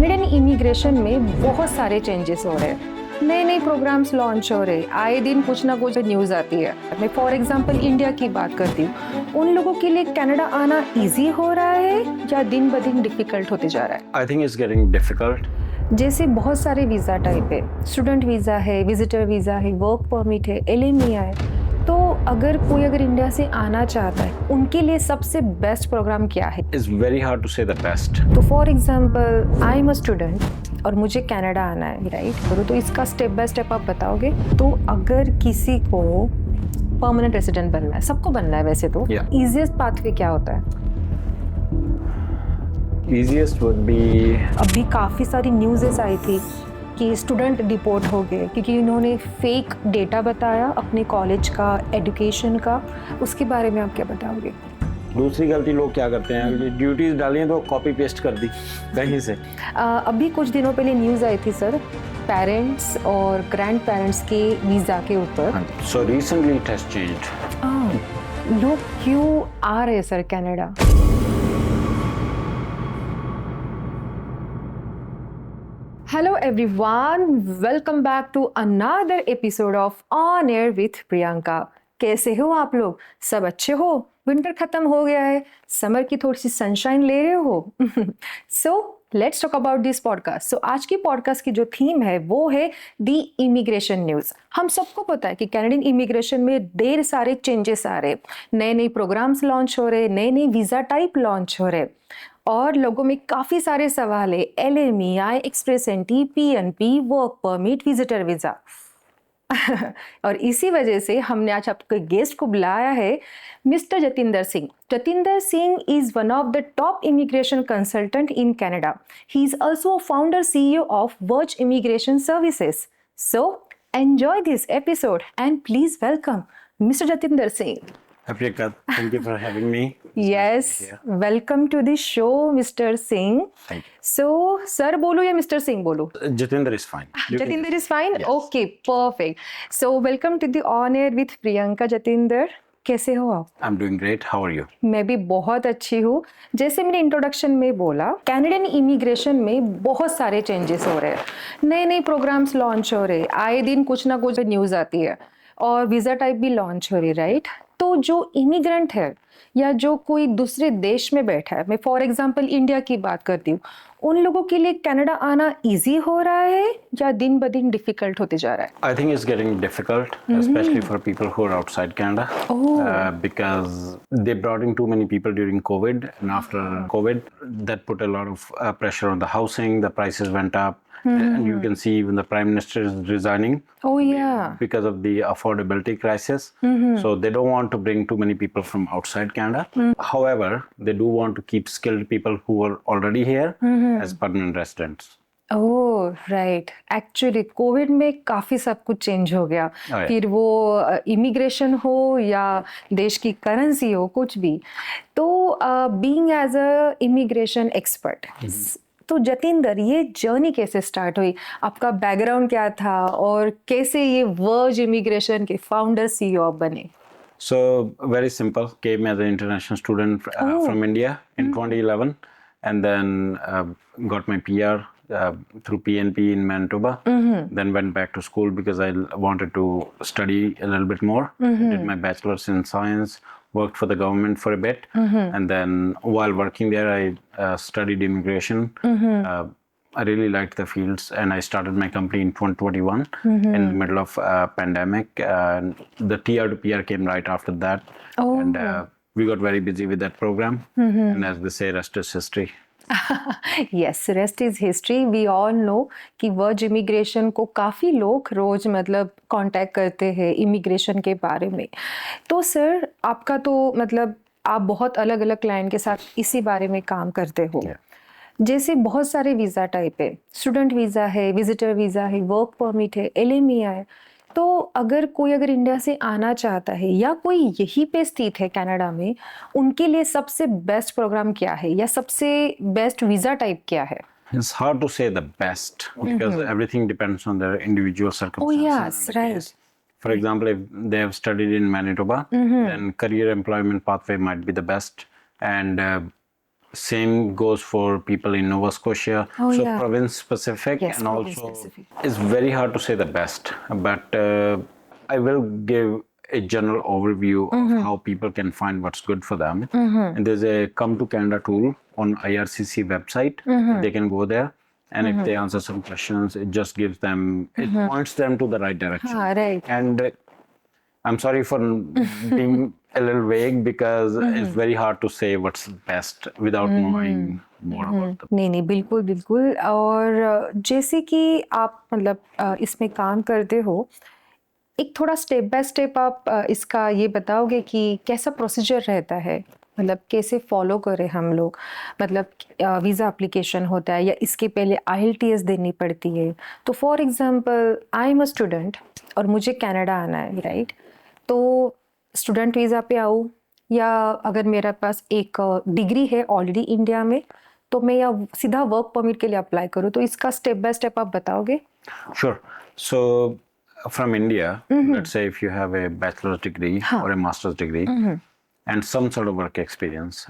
Canadian immigration में बहुत सारे चेंजेस हो रहे हैं, नए नए प्रोग्राम्स लॉन्च हो रहे हैं, आए दिन कुछ ना कुछ न्यूज़ आती है। मैं फॉर एग्जांपल इंडिया की बात करती हूँ, उन लोगों के लिए कनाडा आना इजी हो रहा है या दिन ब दिन डिफिकल्ट होते जा रहा है? I think it's getting difficult. जैसे बहुत सारे वीज़ा टाइप है, स्टूडेंट वीज़ा है, विजिटर वीज़ा है, वर्क परमिट है, LME है। तो अगर इंडिया से आना चाहता है, उनके लिए सबसे बेस्ट प्रोग्राम क्या है? It's very hard to say the best. तो for example I am a student और मुझे कनाडा आना है, राइट? तो इसका स्टेप बाय स्टेप आप बताओगे। तो अगर किसी को परमानेंट रेसिडेंट बनना है, सबको बनना है वैसे तो, इजीएस्ट पाथवे क्या होता है? Easiest would be अभी काफ़ी सारी न्यूज़ेस आई थी कि स्टूडेंट डिपोर्ट हो गए क्योंकि इन्होंने फेक डेटा बताया अपने कॉलेज का, एजुकेशन का। उसके बारे में आप क्या बताओगे? दूसरी गलती लोग क्या करते हैं, ड्यूटीज डाली हैं तो कॉपी पेस्ट कर दी कहीं से। अभी कुछ दिनों पहले न्यूज़ आई थी सर, पेरेंट्स और ग्रैंड पेरेंट्स के वीज़ा के ऊपर। So recently it has changed. लोग क्यों आ रहे हैं sir Canada? Hello everyone, welcome back to another episode of On Air with Priyanka. कैसे हो आप लोग? सब अच्छे हो? विंटर खत्म हो गया है, समर की थोड़ी सी सनशाइन ले रहे हो? So let's talk about this podcast. So आज की पॉडकास्ट की जो थीम है वो है दी इमिग्रेशन न्यूज़। हम सबको पता है कि कैनेडियन इमिग्रेशन में ढेर सारे चेंजेस आ रहे, नए नए प्रोग्राम्स लॉन्च हो रहे, नए नए वीज़ा टाइप लॉन्च हो रहे और लोगों में काफ़ी सारे सवाल है। LME, express entry, PNP, work permit, visitor visa. और इसी वजह से हमने आज आपके गेस्ट को बुलाया है, mister Jatinder Singh. Jatinder Singh is one of the top immigration consultant in Canada. He is also a founder CEO of Verge Immigration Services. So enjoy this episode and please welcome Mr. Jatinder Singh. Priyanka, thank you for having me. Yes, welcome to the show, Mr. Singh. Thank you. So, sir बोलो या Mr. Singh बोलो? Jatinder is fine. Jatinder is fine? Yes. Okay, perfect. So, welcome to the On Air with Priyanka. Jatinder, कैसे हो आप? I'm doing great. How are you? मैं भी बहुत अच्छी हूँ। जैसे मैंने इंट्रोडक्शन में बोला, कैनेडियन इमिग्रेशन में बहुत सारे चेंजेस हो रहे हैं, नए नए प्रोग्राम्स लॉन्च हो रहे, आए दिन कुछ ना कुछ न्यूज़ आती है और वीज़ा टाइप भी लॉन्च हो रही, राइट? तो जो इमिग्रेंट है या जो कोई दूसरे देश में बैठा है, मैं फॉर एग्जांपल इंडिया की बात करती हूँ, उन लोगों के लिए कनाडा आना इजी हो रहा है या दिन ब दिन डिफिकल्ट होते जा रहा है? I think it's getting difficult, especially for people who are outside Canada. Because they brought in too many people during COVID, and after COVID, that put a lot of pressure on the housing. The prices went up, and you can see even the Prime Minister is resigning. Oh yeah. Because of the affordability crisis. So they don't want to bring too many people from outside Canada. However, they do want to keep skilled people who are already here as permanent residents. Oh right, actually Covid में काफ़ी सब कुछ change हो गया। फिर वो immigration हो या देश की करेंसी हो, कुछ भी। तो being as a immigration expert, तो जतिंदर, ये जर्नी कैसे स्टार्ट हुई? आपका बैकग्राउंड क्या था और कैसे ये वर्ज इमिग्रेशन के फाउंडर CEO आप बने? So very simple. Came as an international student from India in 2011, and then got my PR through PNP in Manitoba. Then went back to school because I wanted to study a little bit more. Did my bachelor's in science. Worked for the government for a bit, and then while working there, I studied immigration. I really liked the fields, and I started my company in 2021 in the middle of pandemic. The TR to PR came right after that, and we got very busy with that program. And as they say, rest is history. Yes, rest is history. We all know कि verge immigration को काफ़ी लोग रोज मतलब contact करते हैं immigration के बारे में। तो सर, आपका तो मतलब आप बहुत अलग अलग क्लाइंट के साथ इसी बारे में काम करते हो। जैसे बहुत सारे वीज़ा टाइप है, स्टूडेंट वीज़ा है, विजिटर वीज़ा है, वर्क परमिट है, LME है। तो अगर इंडिया से आना चाहता है या कोई यहीं पे स्थित है कनाडा में, उनके लिए सबसे बेस्ट प्रोग्राम क्या है या सबसे बेस्ट वीज़ा टाइप क्या है? It's hard to say the best because everything depends on their individual circumstances. Oh yes, right. For example, if they have studied in Manitoba, then career employment pathway might be the best. And same goes for people in Nova Scotia. Oh, so yeah. province specific, Yes, and province also specific. it's very hard to say the best, but I will give a general overview of how people can find what's good for them. And there's a Come to Canada tool on IRCC website. They can go there, and if they answer some questions, it just gives them, it points them to the right direction. Ah, right. And I'm sorry for being a little vague, because it's very hard to say what's best without knowing more about them. नहीं नहीं, बिल्कुल बिल्कुल। और जैसे कि आप मतलब इसमें काम करते हो, एक थोड़ा स्टेप बाय स्टेप आप इसका ये बताओगे कि कैसा प्रोसीजर रहता है, मतलब कैसे फॉलो करें हम लोग, मतलब वीज़ा एप्लीकेशन होता है या इसके पहले IELTS देनी पड़ती है। तो for example I am a student और मुझे कनाडा आना है, राइट? तो स्टूडेंट वीज़ा पे आऊँ, या अगर मेरे पास एक डिग्री है ऑलरेडी इंडिया में, तो मैं या सीधा वर्क परमिट के लिए अप्लाई करूँ, तो इसका स्टेप बाय स्टेप आप बताओगे? Sure. So, from India, let's say if you have a bachelor's degree or a master's degree and some sort of work experience,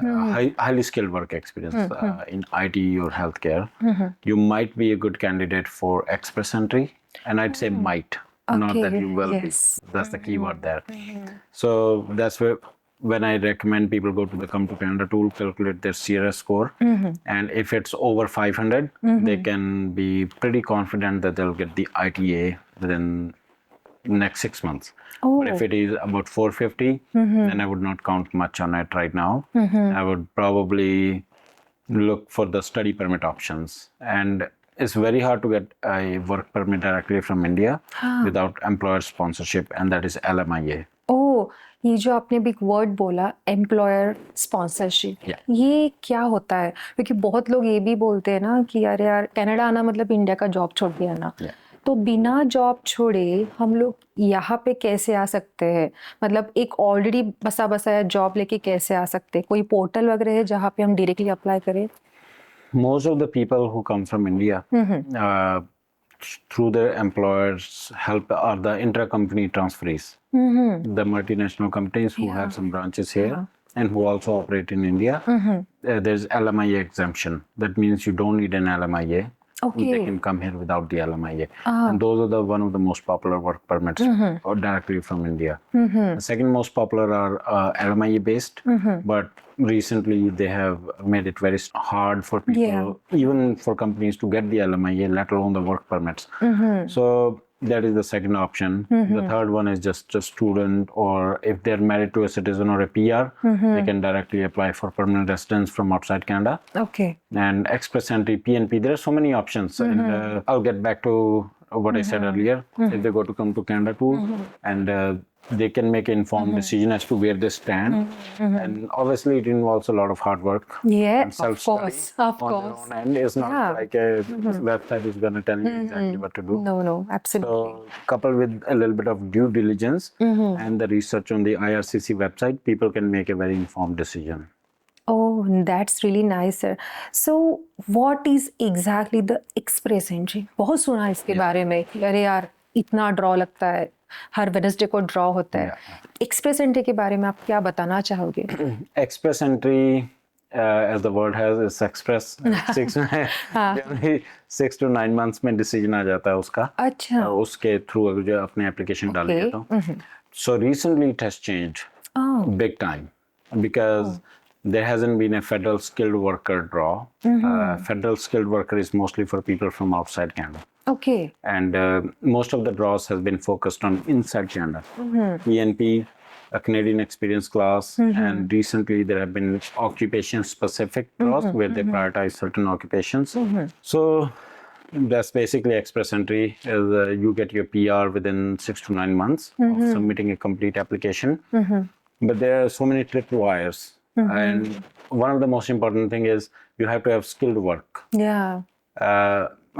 highly skilled work experience in IT or healthcare, you might be a good candidate for express entry. And I'd say might, not that Okay, you will yes. be. That's the key word there. So that's where, when I recommend people go to the Come to Canada tool, calculate their CRS score, and if it's over 500, they can be pretty confident that they'll get the ITA within next 6 months. But if it is about 450, then I would not count much on it right now. I would probably look for the study permit options. And it's very hard to get a work permit directly from India without employer sponsorship, and that is LMIA. ओह, ये जो आपने भी एक word बोला, employer sponsorship, Yeah. ये क्या होता है? क्योंकि बहुत लोग ये भी बोलते हैं ना कि अरे यार, कनाडा आना मतलब इंडिया का जॉब छोड़ के आना। Yeah. तो बिना जॉब छोड़े हम लोग यहाँ पे कैसे आ सकते हैं? मतलब एक ऑलरेडी बसा बसाया जॉब लेके कैसे आ सकते हैं? कोई पोर्टल वगैरह है जहाँ पे हम डायरेक्टली अप्लाई करें? Most of the people who come from India through their employers help are the intra-company transferees, the multinational companies who have some branches here and who also operate in India. There's LMIA exemption. That means you don't need an LMIA. Okay. They can come here without the LMIA. And those are the one of the most popular work permits or directly from India. The second most popular are LMIA based, but recently they have made it very hard for people, even for companies, to get the LMIA, let alone the work permits. So that is the second option. The third one is just a student, or if they're married to a citizen or a PR, they can directly apply for permanent residence from outside Canada. Okay. And express entry, PNP, there are so many options. And I'll get back to what I said earlier. If they go to Come to Canada tool, and they can make an informed decision as to where they stand. And obviously it involves a lot of hard work. Yeah, And of self-study course, of on course. their own end. It's not like a website is going to tell you exactly what to do. No, absolutely. So, coupled with a little bit of due diligence and the research on the IRCC website, people can make a very informed decision. Oh, that's really nice, sir. So, what is exactly the express entry? बहुत सुना है इसके बारे में कि अरे यार, इतना ड्रॉ लगता है, हर वेडनेसडे को ड्रॉ होता है। एक्सप्रेस एंट्री के बारे में आप क्या बताना चाहोगे? Express entry, as the word has, is express. 6 to 9 months में decision आ जाता है उसका। अच्छा। उसके through जो अपने application डाल दिया तो। So recently it has changed big time, because there hasn't been a federal skilled worker draw. Federal skilled worker is mostly for people from outside Canada. Okay. And most of the draws has been focused on inside Canada. PNP, a Canadian experience class, and recently there have been occupation specific draws where they prioritize certain occupations. So that's basically express entry. Is you get your PR within 6 to 9 months of submitting a complete application. But there are so many tripwires. And one of the most important thing is you have to have skilled work. Yeah.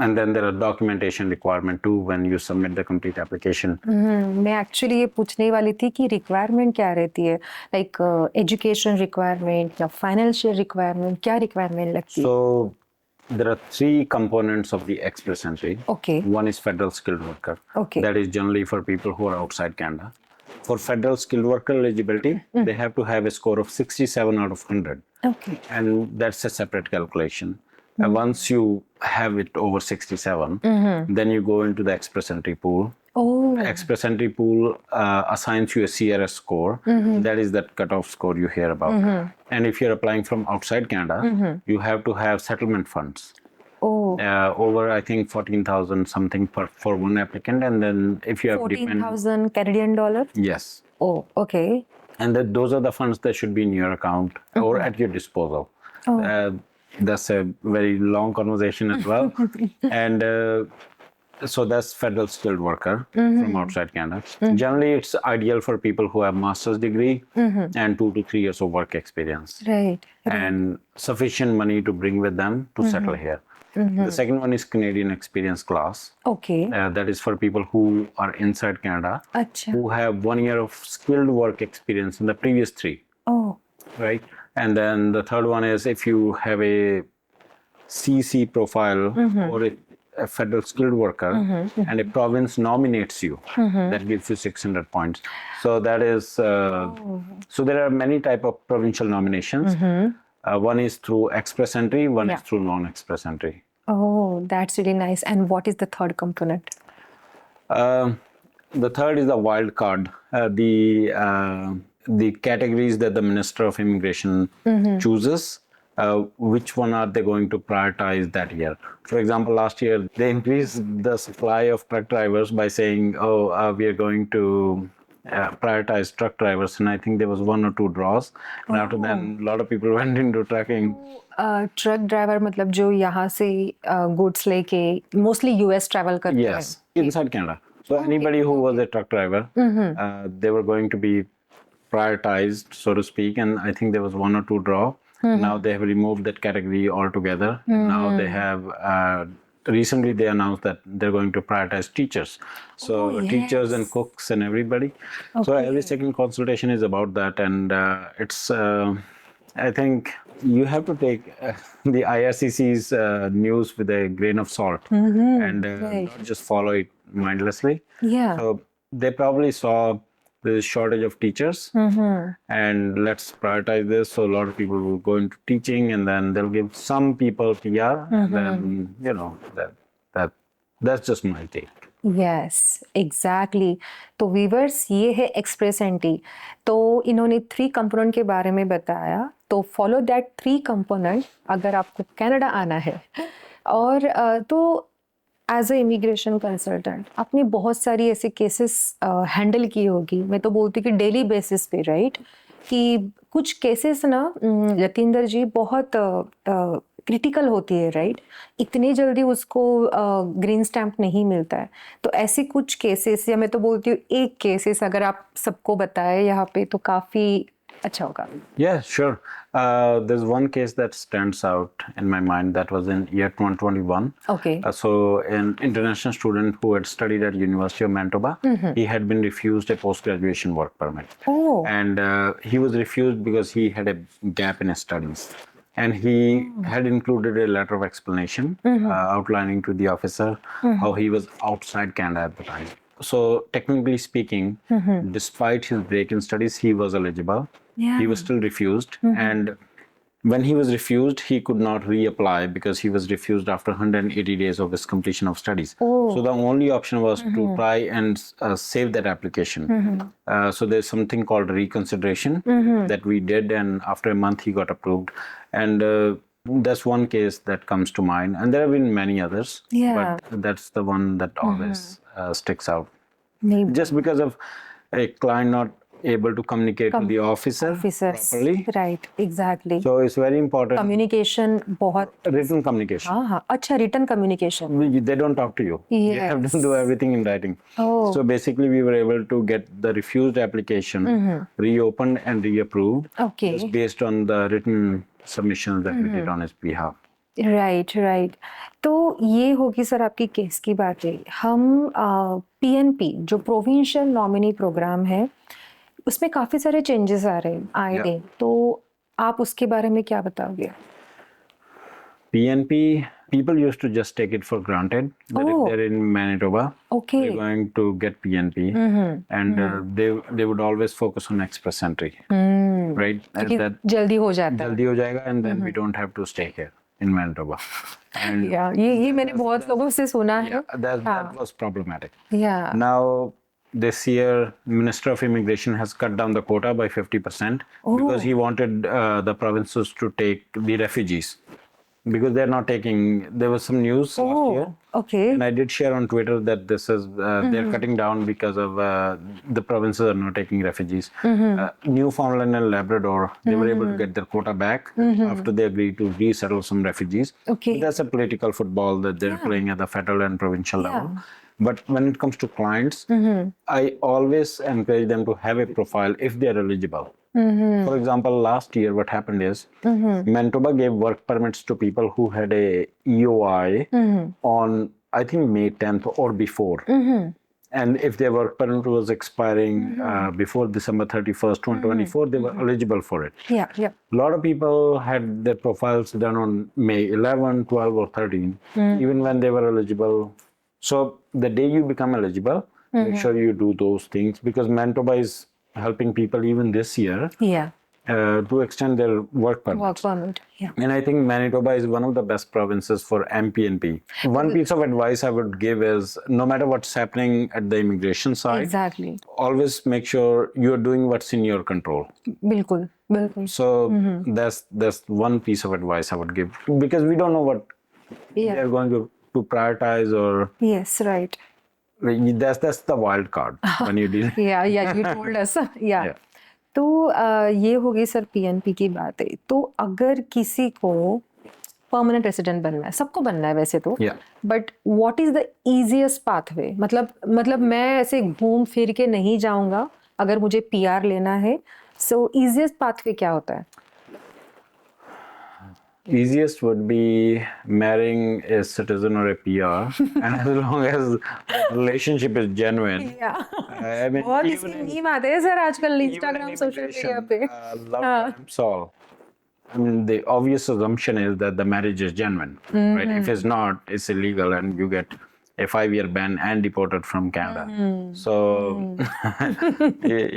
And then there are documentation requirement too when you submit the complete application. मैं actually ये पूछने वाली थी कि requirement क्या रहती है, like education requirement या फाइनेंशियल रिक्वायरमेंट, क्या रिक्वायरमेंट लगती है? So there are 3 components of the express entry. Okay. One is federal skilled worker. Okay. That is generally for people who are outside Canada. For federal skilled worker eligibility, they have to have a score of 67 out of 100. Okay. and that's a separate calculation. Once you have it over 67, then you go into the express entry pool. Oh. Express entry pool assigns you a CRS score. That is that cutoff score you hear about. And if you're applying from outside Canada, you have to have settlement funds. Oh. Over, I think, 14,000 something for one applicant. And then if you have 14,000 Canadian dollar. yes. Oh, okay. And those are the funds that should be in your account or at your disposal. That's a very long conversation as well. And so that's federal skilled worker from outside Canada. Generally, it's ideal for people who have master's degree and 2 to 3 years of work experience. Right. And sufficient money to bring with them to settle here. The second one is Canadian Experience Class. Okay. That is for people who are inside Canada, Acha. who have 1 year of skilled work experience in the previous 3, Oh. right? And then the third one is if you have a CC profile or a federal skilled worker and a province nominates you, that gives you 600 points. So that is, so there are many type of provincial nominations. One is through express entry, one is through non-express entry. Oh, that's really nice. And what is the third component? The third is the wild card. The categories that the Minister of Immigration chooses, which one are they going to prioritize that year? For example, last year they increased the supply of truck drivers by saying, we are going to prioritize truck drivers, and I think there was 1 or 2 draws, and after that a lot of people went into trucking. Truck driver मतलब जो यहाँ से goods लेके mostly US travel करते हैं. Yes, inside Canada. So anybody who was a truck driver, they were going to be prioritized, so to speak, and I think there was 1 or 2 draw. Now they have removed that category altogether. Now they have recently they announced that they're going to prioritize teachers. So teachers and cooks and everybody. So every second consultation is about that, and it's I think you have to take the IRCC's news with a grain of salt and not just follow it mindlessly. Yeah. So they probably saw the shortage of teachers and let's prioritize this. So a lot of people will go into teaching, and then they'll give some people PR, and then, you know, that's just my take. Yes exactly. तो viewers, ये है express entry. तो इन्होंने 3 component के बारे में बताया. तो फॉलो दैट 3 कंपोनेंट अगर आपको कनाडा आना है. और तो एज अ इमिग्रेशन कंसल्टेंट आपने बहुत सारी ऐसे केसेस हैंडल की होगी. मैं तो बोलती हूँ कि डेली बेसिस पे, राइट? कि कुछ केसेस ना जतिंदर जी बहुत क्रिटिकल होती है, राइट? इतनी जल्दी उसको ग्रीन स्टैम्प नहीं मिलता है. तो ऐसे कुछ केसेस, या मैं तो बोलती हूँ एक केसेस अगर आप सबको बताएं यहाँ पे तो काफ़ी अच्छा होगा. Yeah, sure. There's one case that stands out in my mind that was in year 2021. Okay. So an international student who had studied at University of Manitoba, he had been refused a post-graduation work permit. Oh. And he was refused because he had a gap in his studies. And he had included a letter of explanation outlining to the officer how he was outside Canada at the time. So technically speaking, despite his break in studies, he was eligible. Yeah. He was still refused. And when he was refused, he could not reapply because he was refused after 180 days of his completion of studies. Oh. So the only option was to try and save that application. So there's something called reconsideration that we did, and after a month he got approved. And that's one case that comes to mind, and there have been many others. Yeah. But that's the one that always sticks out. Maybe. Just because of a client not able to communicate to the officers properly. Right, exactly. So it's very important. Communication बहुत. Written communication. हाँ हाँ, अच्छा, return communication. They don't talk to you. You have to do everything in writing. Oh. So basically, we were able to get the refused application reopened and reapproved Okay. just based on the written submissions that we did on his behalf. Right right. तो ये होगी sir आपकी case की बातें. हम PNP जो provincial nominee programme है उसमें काफ़ी सारे चेंजेस आ रहे हैं आए दिन. तो आप उसके बारे में क्या बताओगे? PNP, people used to just take it for granted that if they're in Manitoba, Okay. they're going to get PNP, and they would always focus on express entry. right? क्योंकि That जल्दी हो जाता है. जल्दी हो जाएगा, and then we don't have to stay here in Manitoba. And या ये मैंने बहुत लोगों से सुना है. yeah, that was problematic. या Now, this year, Minister of Immigration has cut down the quota by 50% because he wanted the provinces to take the refugees because they're not taking. There was some news last year, okay. and I did share on Twitter that this is they're cutting down because of the provinces are not taking refugees. Newfoundland and Labrador, they were able to get their quota back after they agreed to resettle some refugees. Okay. That's a political football that they're playing at the federal and provincial level. But when it comes to clients, I always encourage them to have a profile if they're eligible. For example, last year, what happened is Manitoba gave work permits to people who had a EOI on, I think, May 10th or before. And if their work permit was expiring before December 31st, 2024, they were eligible for it. या या. A lot of people had their profiles done on May 11, 12, or 13, even when they were eligible. So the day you become eligible, make sure you do those things because Manitoba is helping people even this year या. to extend their work permit. Work permit. या. And I think Manitoba is one of the best provinces for MPNP. One piece of advice I would give is no matter what's happening at the immigration side, exactly. always make sure you're doing what's in your control. बिल्कुल बिल्कुल. So that's one piece of advice I would give because we don't know what या. they're going to prioritize or yes right. that's the wild card when you deal. या you told us. या. Yeah. तो ये हो गई sir PNP की बात है. तो अगर किसी को परमानेंट रेसिडेंट बनना है, सबको बनना है वैसे तो, Yeah. But what is the easiest pathway? मतलब मैं ऐसे घूम फिर के नहीं जाऊंगा अगर मुझे पीआर लेना है. सो इजीएस्ट पाथवे क्या होता है? Easiest would be marrying a citizen or a PR, and as long as the relationship is genuine. I mean, बहुत even इसकी in- मीम आते हैं सर आजकल even in Instagram social media immigration, पे. love triumphs all. I mean, the obvious assumption is that the marriage is genuine, right? If it's not, it's illegal, and you get a 5-year ban and deported from Canada. So,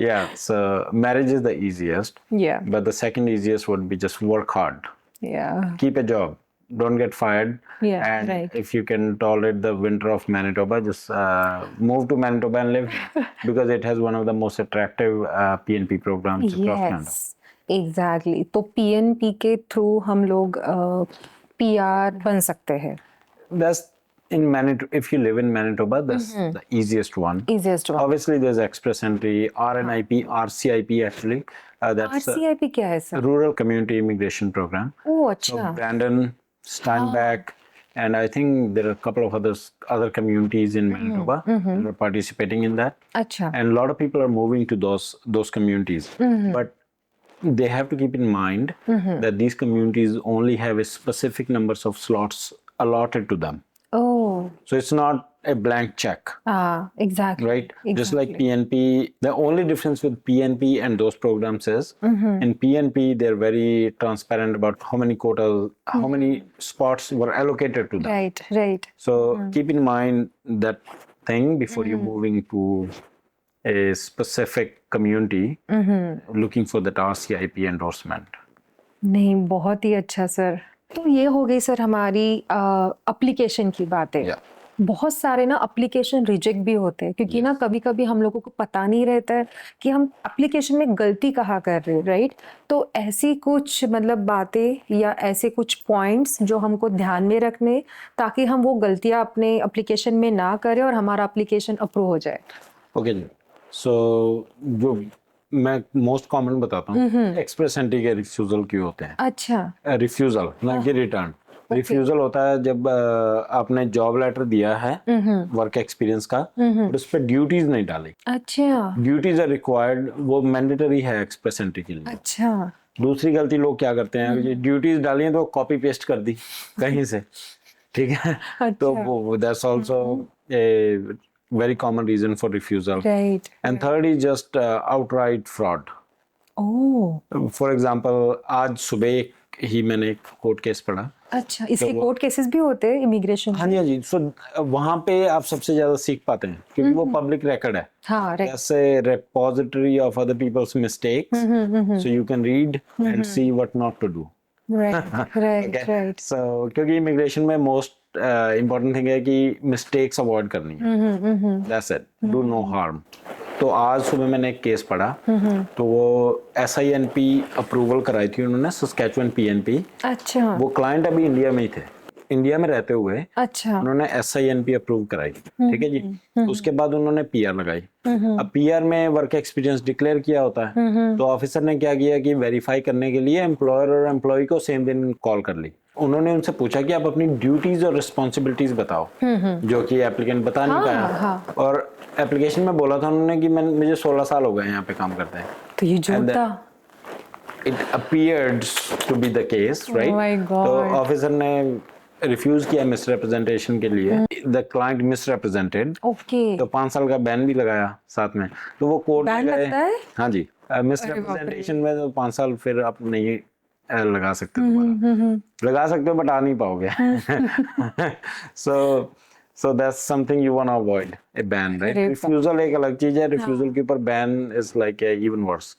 yeah. So marriage is the easiest, या but the second easiest would be just work hard. या. Keep a job, don't get fired. Yeah, and right. if you can tolerate the winter of Manitoba, just move to Manitoba and live because it has one of the most attractive PNP programs across Canada. Yes exactly. तो PNP के through हम लोग PR बन सकते हैं. That's in Manitoba. If you live in Manitoba, that's the easiest one. Easiest one. Obviously, there's express entry, RNIP, RCIP actually. That's आरसीआईपी क्या है sir? Rural Community Immigration Program. ओह So अच्छा. Brandon, Steinbach, and I think there are a couple of other communities in Manitoba that are participating in that. अच्छा. And a lot of people are moving to those communities. But they have to keep in mind that these communities only have a specific numbers of slots allotted to them. Oh So it's not a blank check, exactly. right? Just like PNP, the only difference with PNP and those programs is in PNP, they're very transparent about how many quotas, how many spots were allocated to them. Right right. So keep in mind that thing before you're moving to a specific community looking for that RCIP endorsement. नहीं बहुत ही अच्छा sir. तो ये हो गई sir हमारी application की बातें. Yeah. बहुत सारे ना एप्लीकेशन रिजेक्ट भी होते हैं क्योंकि ना कभी कभी हम लोगों को पता नहीं रहता है कि हम एप्लीकेशन में गलती कहाँ कर रहे हैं. राइट. तो ऐसी कुछ मतलब बातें या ऐसे कुछ पॉइंट्स जो हमको ध्यान में रखने ताकि हम वो गलतियाँ अपने एप्लीकेशन में ना करें और हमारा एप्लीकेशन अप्रूव हो जाए. Okay. So जो मैं मोस्ट कॉमन बताता हूँ एक्सप्रेस एंट्री के रिफ्यूजल क्यों होते हैं. अच्छा. रिफ्यूजल ना कि रिटर्न. रिफ्यूजल होता है जब आपने जॉब लेटर दिया है वर्क एक्सपीरियंस का और उस पर ड्यूटीज नहीं डाली. अच्छा. ड्यूटीज आर रिक्वायर्ड, वो मैंडेटरी है एक्सप्रेस एंट्री के लिए. अच्छा. दूसरी गलती लोग क्या करते हैं, ड्यूटीज डाली हैं तो कॉपी पेस्ट कर दी कहीं से. ठीक है. तो वो that's also a very common reason for refusal. Right. And third is just outright fraud. Oh. For example, आज सुबह ही मैंने एक कोर्ट केस पढ़ा। अच्छा, इसके कोर्ट केसेस भी होते हैं इमिग्रेशन? हाँ जी, हाँ जी। सो वहाँ पे आप सबसे ज्यादा सीख पाते हैं क्योंकि वो पब्लिक रिकॉर्ड है। हाँ, right. That's a repository of other people's mistakes, so you can read and see what not to do. Right, right, Okay? Right. So क्योंकि इमिग्रेशन में मोस्ट इम्पोर्टेंट थिंग है कि मिस्टेक्स अवॉइड करनी है। That's it. Do no harm. तो आज सुबह मैंने एक केस पढ़ा, तो वो SINP अप्रूवल कराई थी उन्होंने, सस्कैचुअन PNP। अच्छा, वो क्लाइंट अभी इंडिया में ही थे, इंडिया में रहते हुए अच्छा। उन्होंने SINP अप्रूव कराई, ठीक है जी। उसके बाद उन्होंने PR लगाई। अब PR में वर्क एक्सपीरियंस डिक्लेयर किया होता है, तो ऑफिसर ने क्या किया कि वेरीफाई करने के लिए एम्प्लॉयर और एम्प्लॉय को सेम दिन कॉल कर ली। उन्होंने उनसे पूछा कि आप अपनी ड्यूटीज और रिस्पॉन्सिबिलिटीज बताओ, जो कि एप्लीकेंट बता नहीं पाया। और एप्लीकेशन में बोला था उन्होंने कि मुझे 16 साल हो गए यहाँ पे काम करते हैं। तो ये झूठ था। It appeared to be the case, right? Oh my God. तो ऑफिसर ने रिफ्यूज किया मिसरिप्रेजेंटेशन के लिए। The client misrepresented, okay. तो 5 साल का बैन भी लगाया साथ में। तो वो कोर्ट बैन में गए। लगता है? हाँ जी, मिसरिप्रेजेंटेशन में तो 5 साल फिर आप नहीं लगा सकते दोबारा। लगा सकते हो बट आ नहीं पाओगे। so that's something you want to avoid, a ban, right? Refusal एक अलग चीज है, रिफ्यूजल के ऊपर ban is like even worse.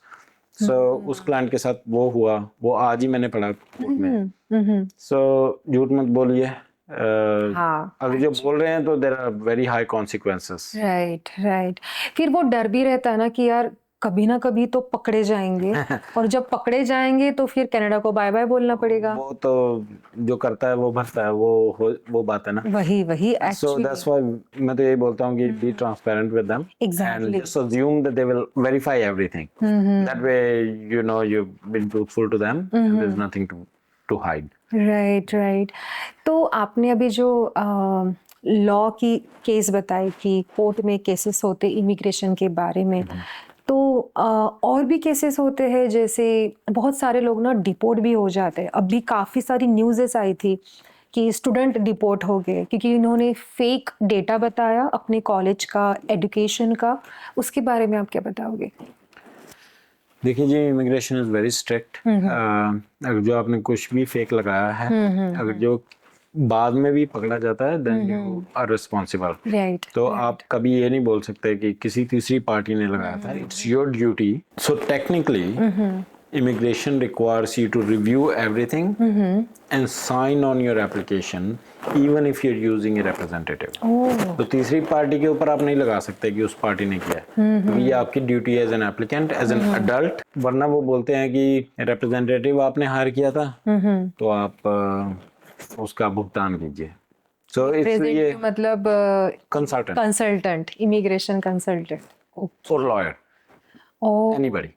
So उस क्लाइंट के साथ वो हुआ, वो आज ही मैंने पढ़ा कोर्ट में। सो झूठ मत बोलिए। अगर जो बोल रहे हैं तो there are very high consequences. Right, right. फिर वो डर भी रहता है ना कि यार कभी ना कभी तो पकड़े जाएंगे, और जब पकड़े जाएंगे तो फिर कनाडा को बाय बाय बोलना पड़ेगा। वो तो जो करता है वो भरता है, वो बात है ना। वही So एक्चुअली। that's why मैं तो यही बोलता हूँ कि be transparent with them Exactly. and just assume that they will verify everything. That way you know you've been truthful to them and there's nothing to hide. Right, right. तो आपने अभी जो लॉ की केस बताई कि court में cases होते immigration के बारे में, तो और भी केसेस होते हैं, जैसे बहुत सारे लोग ना डिपोर्ट भी हो जाते हैं। अभी काफ़ी सारी न्यूज़ेस आई थी कि स्टूडेंट डिपोर्ट हो गए क्योंकि इन्होंने फेक डेटा बताया अपने कॉलेज का, एजुकेशन का। उसके बारे में आप क्या बताओगे? देखिए जी, इमिग्रेशन इज वेरी स्ट्रिक्ट। अगर जो आपने कुछ भी फेक लगाया है, अगर जो बाद में भी पकड़ा जाता है then you are responsible. Right. तो आप कभी ये नहीं बोल सकते कि किसी तीसरी पार्टी ने लगाया था। It's your duty. So technically immigration requires you to review everything and sign on your application even if you're using a representative. तो तीसरी पार्टी के ऊपर आप नहीं लगा सकते कि उस पार्टी ने किया है, क्योंकि ये आपकी ड्यूटी है as an applicant, as an adult. वरना वो बोलते हैं कि रिप्रेजेंटेटिव आपने हायर किया था तो आप उसका भुगतान कीजिए। सो इसलिए मतलब कंसल्टेंट, इमिग्रेशन कंसल्टेंट और लॉयर, एनीबडी।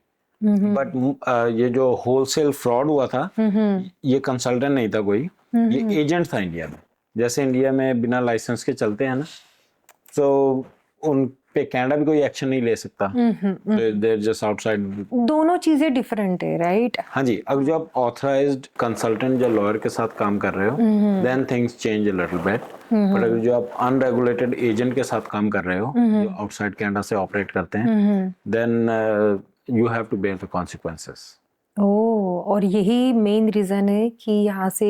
बट ये जो होलसेल फ्रॉड हुआ था, ये कंसल्टेंट नहीं था कोई, ये एजेंट था इंडिया में। जैसे इंडिया में बिना लाइसेंस के चलते हैं ना, तो उन पे कनाडा भी कोई एक्शन नहीं ले सकता। They're just outside. दोनों चीजें डिफरेंट है, राइट? हाँ जी, अगर जो आप ऑथराइज्ड कंसल्टेंट या लॉयर के साथ काम कर रहे हो then things change a little bit. But अगर जो आप अनरेगुलेटेड एजेंट के साथ काम कर रहे हो, जो आउटसाइड कनाडा से ऑपरेट करते हैं, then you have to bear the consequences. और यही मेन रीजन है कि यहाँ से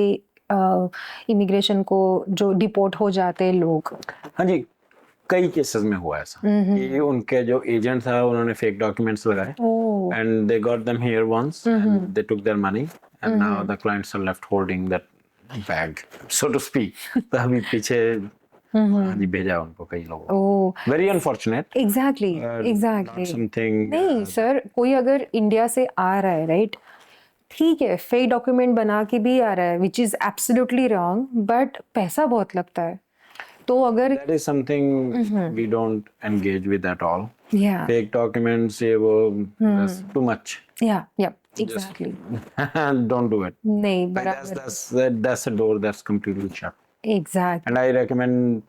इमिग्रेशन को जो डिपोर्ट हो जाते हैं लोग। हाँ जी, कई केसेस में हुआ ऐसा कि उनके जो एजेंट था उन्होंने फेक डॉक्यूमेंट्स लगाए and they got them here once and they took their money and now the clients are left holding that bag, so to speak. तो अभी पीछे हाँ जी भेजा उनको कई लोगों। Very unfortunate. Exactly something. नहीं सर, कोई अगर इंडिया से आ रहा है, राइट, ठीक है, फेक डॉक्यूमेंट बना के भी आ रहा है, which is absolutely wrong, but पैसा बहुत लगता है। तो अगर that is something we don't engage with at all. Yeah. Fake documents, ये वो, that's too much. Yeah, exactly. Don't do it. नहीं, Like बराबर। that's a door that's completely shut. Exactly. And I recommend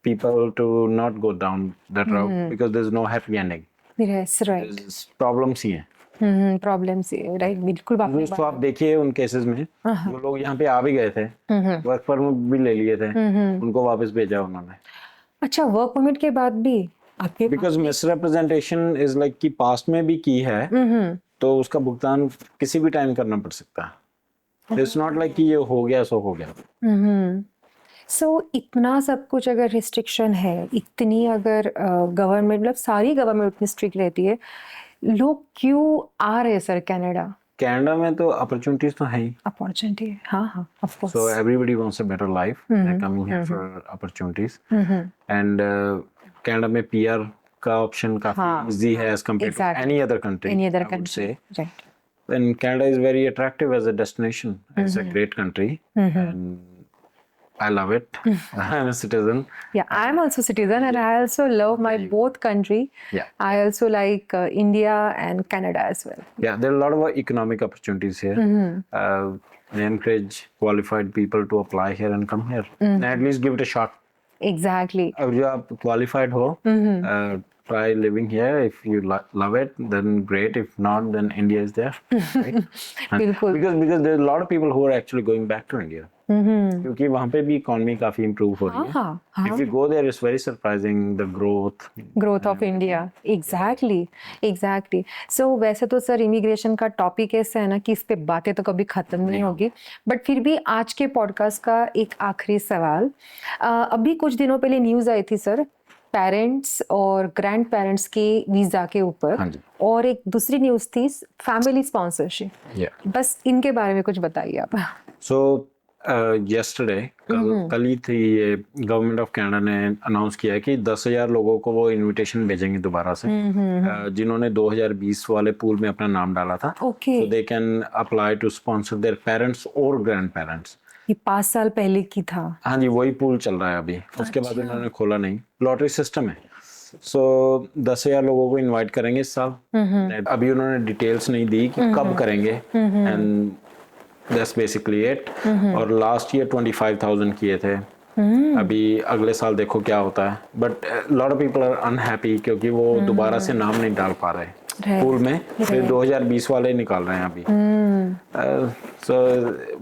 people to not go down that route because there's no happy ending. Yes, right. There's problems ही हैं। Problem से, right, बिल्कुल आपने तो आप देखिए उन केसेस में जो लोग यहाँ पे आ भी गए थे, वर्क परमिट भी ले लिए थे, उनको वापस भेजा उन्होंने। अच्छा, वर्क परमिट के बाद भी आपके बिकॉज मिसरिप्रेजेंटेशन इज लाइक कि पास्ट में भी की है तो उसका भुगतान किसी भी टाइम करना पड़ सकता है। इट्स नॉट लाइक कि ये हो गया सो हो गया. सो इतना सब कुछ अगर रिस्ट्रिक्शन है, इतनी अगर गवर्नमेंट मतलब सारी गवर्नमेंट इतनी स्ट्रिक्ट रहती है, लोग क्यों आ रहे हैं सर कनाडा? कनाडा में तो अपॉर्चुनिटीज तो है ही. अपॉर्चुनिटी है, हाँ हाँ, of course. So everybody wants a better life. They're coming here for opportunities. And Canada में PR का option काफी हाँ, easy है as compared to any other country. Any other I would country, say. right? And Canada is very attractive as a destination. It's a great country, and I love it. I'm a citizen. Yeah, I'm also citizen, and I also love my both country. Yeah. I also like India and Canada as well. Yeah, there are a lot of economic opportunities here. I encourage qualified people to apply here and come here. And at least give it a shot. Exactly. अगर जो आप qualified हो, try living here. If you love it, then great. If not, then India is there. Right? बिल्कुल. Because there's a lot of people who are actually going back to India. क्योंकि वहाँ पे भी economy काफी improve हो रही है. हाँ, If you go there, it's very surprising the growth of India. Exactly. So वैसे तो सर इमिग्रेशन का टॉपिक ऐसा है ना कि इस पे बातें तो कभी खत्म नहीं होगी, बट फिर भी आज के पॉडकास्ट का एक आखिरी सवाल. अभी कुछ दिनों पहले न्यूज़ आई थी सर, पेरेंट्स और ग्रैंड पेरेंट्स के वीज़ा के ऊपर. हाँ जी. और एक दूसरी न्यूज़ थी फैमिली स्पॉन्सरशिप. Yeah. बस इनके बारे में कुछ बताइए आप. So yesterday कल ही थी, ये गवर्नमेंट ऑफ कनाडा ने अनाउंस किया है कि 10,000 लोगों को वो इनविटेशन भेजेंगे दोबारा से, जिन्होंने 2020 वाले पूल में अपना नाम डाला था. Okay. So they can apply to sponsor their parents और ग्रैंड पेरेंट्स. ये 5 साल पहले की था. हाँ जी, वही पूल चल रहा है अभी. उसके बाद उन्होंने खोला नहीं. लॉटरी सिस्टम है. सो 10,000 लोगों को इनवाइट करेंगे इस साल. अभी उन्होंने डिटेल्स नहीं दी कि कब करेंगे, एंड दैट्स बेसिकली इट. और लास्ट ईयर 25,000 किए थे. अभी अगले साल देखो क्या होता है. But lot of people are unhappy क्योंकि वो दोबारा से नाम नहीं डाल पा रहे पूल में. फिर 2020 वाले निकाल रहे हैं अभी. सो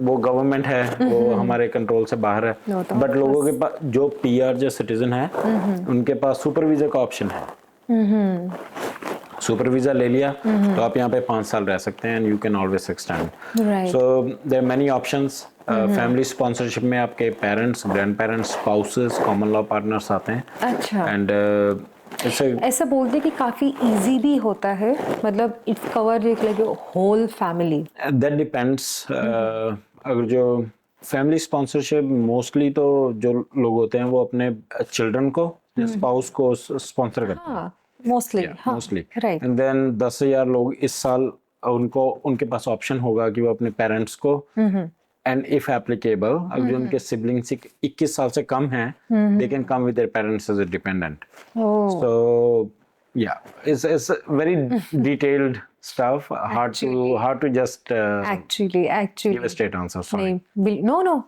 वो गवर्नमेंट है, वो हमारे कंट्रोल से बाहर है. बट लोगों के पास जो PR जो सिटीजन है, उनके पास सुपर वीजा का ऑप्शन है. सुपर वीजा ले लिया तो आप यहाँ पे 5 साल रह सकते हैं, and you can always extend. So there are many options. Family sponsorship में आपके parents, grand parents, spouses, common law partners आते हैं. अच्छा. एंड ऐसा बोलते कि काफी इजी भी होता है, मतलब it's cover like whole family. That depends. अगर जो फैमिली स्पॉन्सरशिप, मोस्टली तो जो लोग होते हैं वो अपने चिल्ड्रन को, स्पाउस को स्पॉन्सर करते हैं. मोस्टली. राइट. एंड देन 10,000 लोग इस साल उनके पास ऑप्शन होगा कि वो अपने पेरेंट्स को, एंड इफ एप्लीकेबल, अगर उनके सिबलिंग्स 21 साल से कम हैं, they can come with their parents as a dependent. So it's very detailed stuff. Hard to just actually give a straight answer. Sorry. No,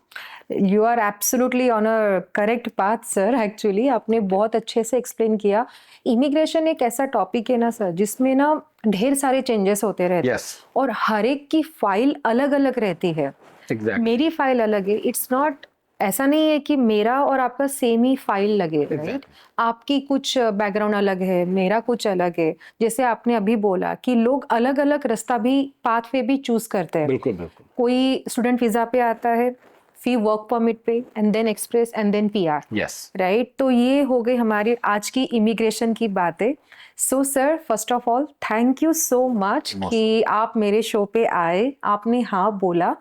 you are absolutely on a correct path sir. Actually आपने बहुत अच्छे से explain किया. Immigration एक ऐसा topic है ना sir, जिसमें ना ढेर सारे चेंजेस होते रहते हैं. Yes. और हर एक की फाइल अलग अलग रहती है. Exactly. मेरी फाइल अलग है. इट्स नॉट, ऐसा नहीं है कि मेरा और आपका सेम ही फाइल लगे. राइट. आपकी कुछ बैकग्राउंड अलग है, मेरा कुछ अलग है. जैसे आपने अभी बोला कि लोग अलग अलग रास्ता भी, पाथ वे भी चूज करते हैं. बिल्कुल. कोई स्टूडेंट वीजा पे आता है, फिर वर्क परमिट पे, and then express, and then PR. Yes. Right. तो ये हो गई हमारी आज की इमिग्रेशन की बातें. So sir, first of all thank you so much कि आप मेरे शो पे आए, आपने हाँ बोला.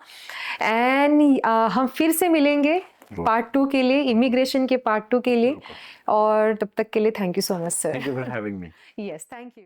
एंड हम फिर से मिलेंगे पार्ट 2 के लिए, इमिग्रेशन के पार्ट 2 के लिए. और तब तक के लिए thank you so much sir. Thank you for having me. Yes, thank you.